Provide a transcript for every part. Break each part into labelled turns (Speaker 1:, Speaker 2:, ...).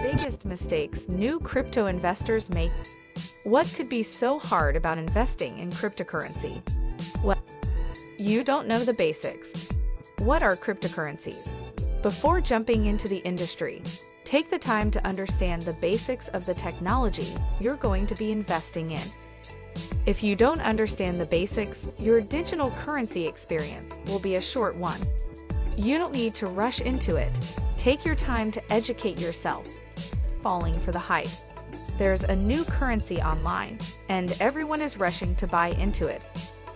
Speaker 1: Biggest mistakes new crypto investors make. What could be so hard about investing in cryptocurrency? Well, you don't know the basics. What are cryptocurrencies? Before jumping into the industry, take the time to understand the basics of the technology you're going to be investing in. If you don't understand the basics, your digital currency experience will be a short one. You don't need to rush into it. Take your time to educate yourself. Falling for the hype. There's a new currency online, and everyone is rushing to buy into it.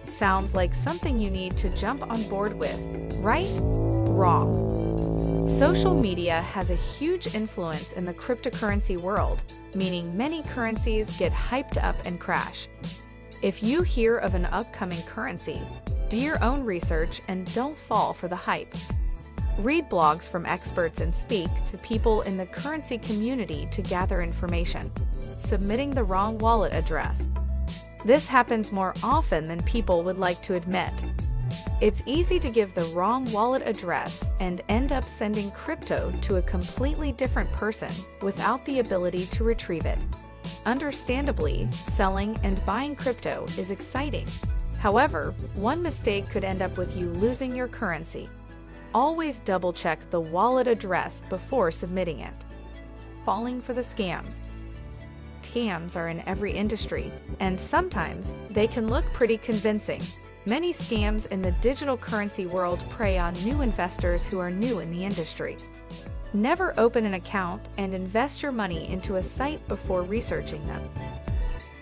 Speaker 1: Sounds like something you need to jump on board with, right? Wrong. Social media has a huge influence in the cryptocurrency world, meaning many currencies get hyped up and crash. If you hear of an upcoming currency, do your own research and don't fall for the hype. Read blogs from experts and speak to people in the currency community to gather information. Submitting the wrong wallet address. This happens more often than people would like to admit. It's easy to give the wrong wallet address and end up sending crypto to a completely different person without the ability to retrieve it. Understandably, selling and buying crypto is exciting. However, one mistake could end up with you losing your currency. Always double-check the wallet address before submitting it. Falling for the scams. Scams are in every industry, and sometimes they can look pretty convincing. Many scams in the digital currency world prey on new investors who are new in the industry. Never open an account and invest your money into a site before researching them.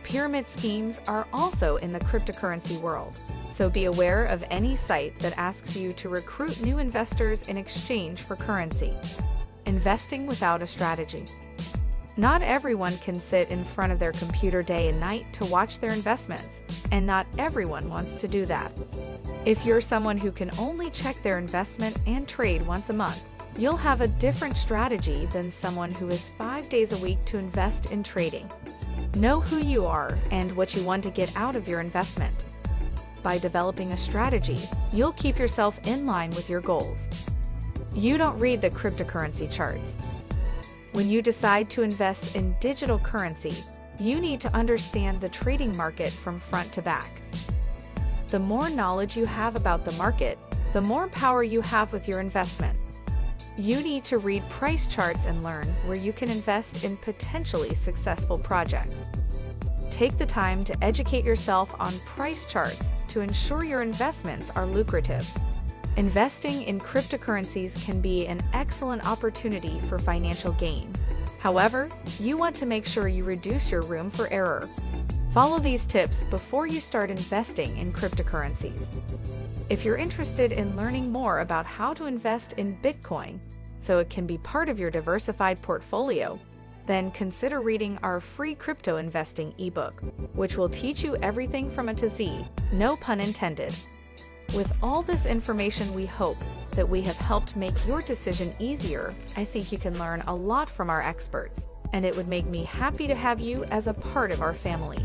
Speaker 1: Pyramid schemes are also in the cryptocurrency world, so be aware of any site that asks you to recruit new investors in exchange for currency. Investing without a strategy. Not everyone can sit in front of their computer day and night to watch their investments, and not everyone wants to do that. If you're someone who can only check their investment and trade once a month, you'll have a different strategy than someone who is 5 days a week to invest in trading. Know who you are and what you want to get out of your investment. By developing a strategy, you'll keep yourself in line with your goals. You don't read the cryptocurrency charts. When you decide to invest in digital currency, you need to understand the trading market from front to back. The more knowledge you have about the market, the more power you have with your investment. You need to read price charts and learn where you can invest in potentially successful projects. Take the time to educate yourself on price charts to ensure your investments are lucrative. Investing in cryptocurrencies can be an excellent opportunity for financial gain. However, you want to make sure you reduce your room for error. Follow these tips before you start investing in cryptocurrencies. If you're interested in learning more about how to invest in Bitcoin so it can be part of your diversified portfolio, then consider reading our free crypto investing ebook, which will teach you everything from A to Z, no pun intended. With all this information, we hope that we have helped make your decision easier. I think you can learn a lot from our experts, and it would make me happy to have you as a part of our family.